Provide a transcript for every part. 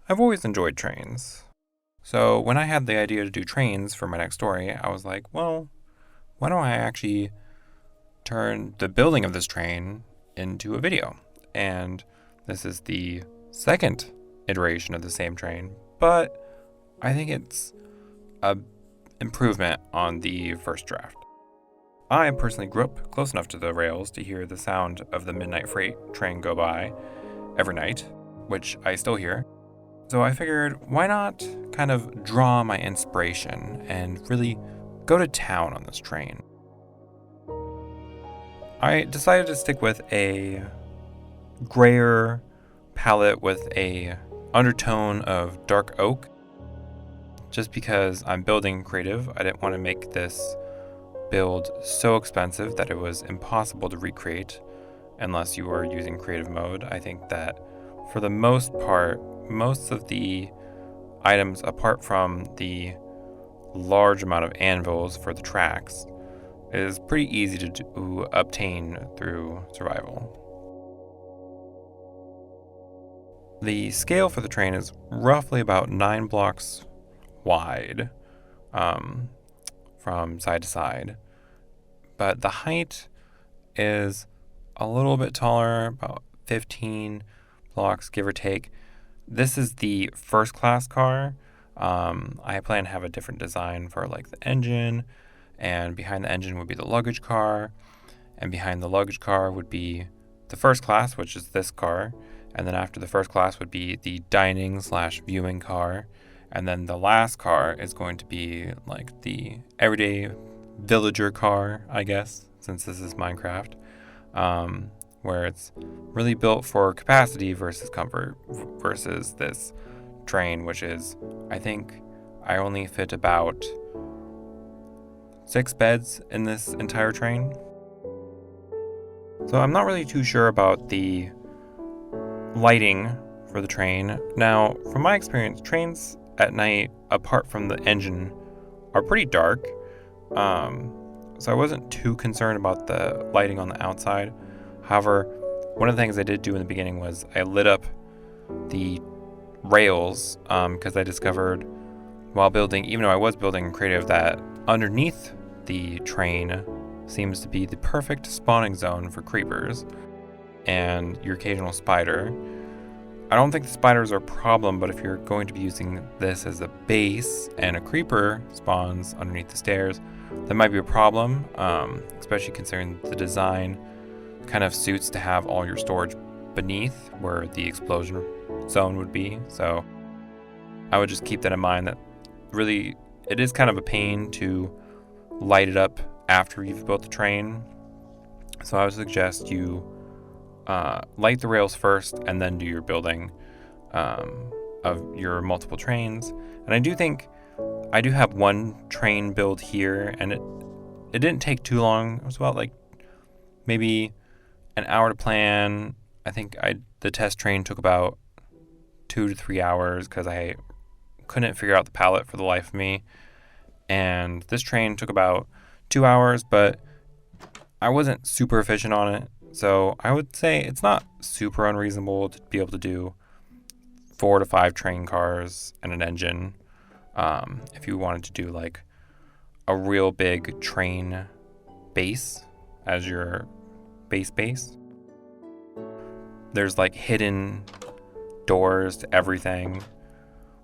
I've always enjoyed trains. So when I had the idea to do trains for my next story, I was like, well, why don't I actually turn the building of this train into a video? And this is the second iteration of the same train, but I think it's a improvement on the first draft. I personally grew up close enough to the rails to hear the sound of the midnight freight train go by every night, which I still hear. So I figured, why not kind of draw my inspiration and really go to town on this train? I decided to stick with a grayer palette with a undertone of dark oak. Just because I'm building creative, I didn't want to make this build so expensive that it was impossible to recreate unless you were using creative mode. I think that for the most part, most of the items, apart from the large amount of anvils for the tracks, is pretty easy to obtain through survival. The scale for the train is roughly about 9 blocks wide from side to side, but the height is a little bit taller, about 15 blocks, give or take. This is the first class car. I plan to have a different design for like the engine, and behind the engine would be the luggage car, and behind the luggage car would be the first class, which is this car, and then after the first class would be the dining/viewing car, and then the last car is going to be like the everyday villager car, I guess, since this is Minecraft, where it's really built for capacity versus comfort versus this train, which is, I think I only fit about 6 beds in this entire train. So I'm not really too sure about the lighting for the train. Now, from my experience, trains at night, apart from the engine, are pretty dark. So I wasn't too concerned about the lighting on the outside. However, one of the things I did do in the beginning was I lit up the rails because I discovered while building, even though I was building creative, that underneath the train seems to be the perfect spawning zone for creepers and your occasional spider. I don't think the spiders are a problem, but if you're going to be using this as a base and a creeper spawns underneath the stairs, that might be a problem, especially considering the design kind of suits to have all your storage beneath where the explosion zone would be. So I would just keep that in mind, that really it is kind of a pain to light it up after you've built the train. So I would suggest you light the rails first and then do your building of your multiple trains. And I do think I do have one train build here, and it didn't take too long. It was about like maybe an hour to plan. I think the test train took about 2 to 3 hours because I couldn't figure out the palette for the life of me. And this train took about 2 hours, but I wasn't super efficient on it. So I would say it's not super unreasonable to be able to do 4 to 5 train cars and an engine. If you wanted to do like a real big train base as your base. There's like hidden doors to everything,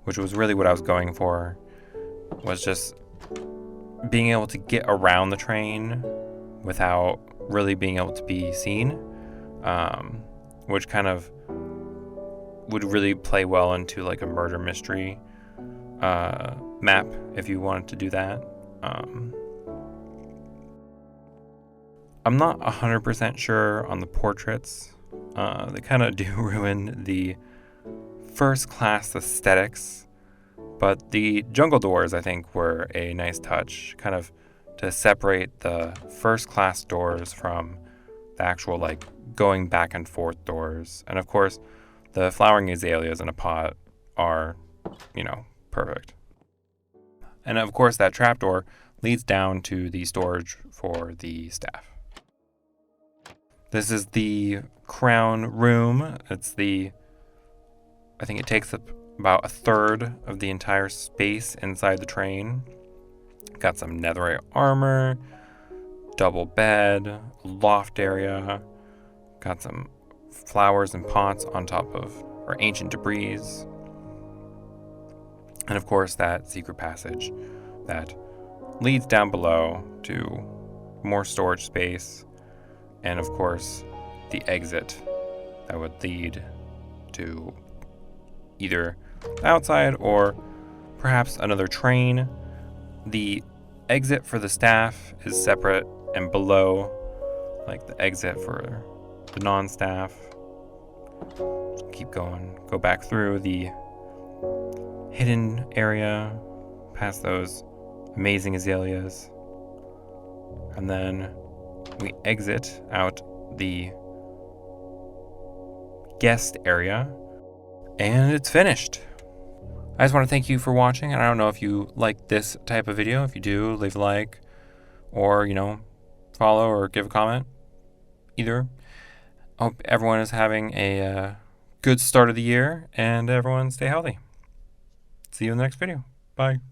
which was really what I was going for, was just being able to get around the train without really being able to be seen, which kind of would really play well into like a murder mystery map if you wanted to do that. I'm not 100% sure on the portraits. They kind of do ruin the first class aesthetics, but the jungle doors I think were a nice touch, kind of to separate the first class doors from the actual like going back and forth doors. And of course, the flowering azaleas in a pot are, perfect. And of course, that trapdoor leads down to the storage for the staff. This is the crown room. I think it takes up about a third of the entire space inside the train. Got some netherite armor, double bed, loft area. Got some flowers and pots on top of our ancient debris. And of course, that secret passage that leads down below to more storage space. And of course, the exit that would lead to either outside or perhaps another train. The exit for the staff is separate and below, like the exit for the non-staff. Keep going, go back through the hidden area, past those amazing azaleas, and then we exit out the guest area, and it's finished. I just want to thank you for watching, and I don't know if you like this type of video. If you do, leave a like, or, follow or give a comment. Either. I hope everyone is having a good start of the year, and everyone stay healthy. See you in the next video. Bye.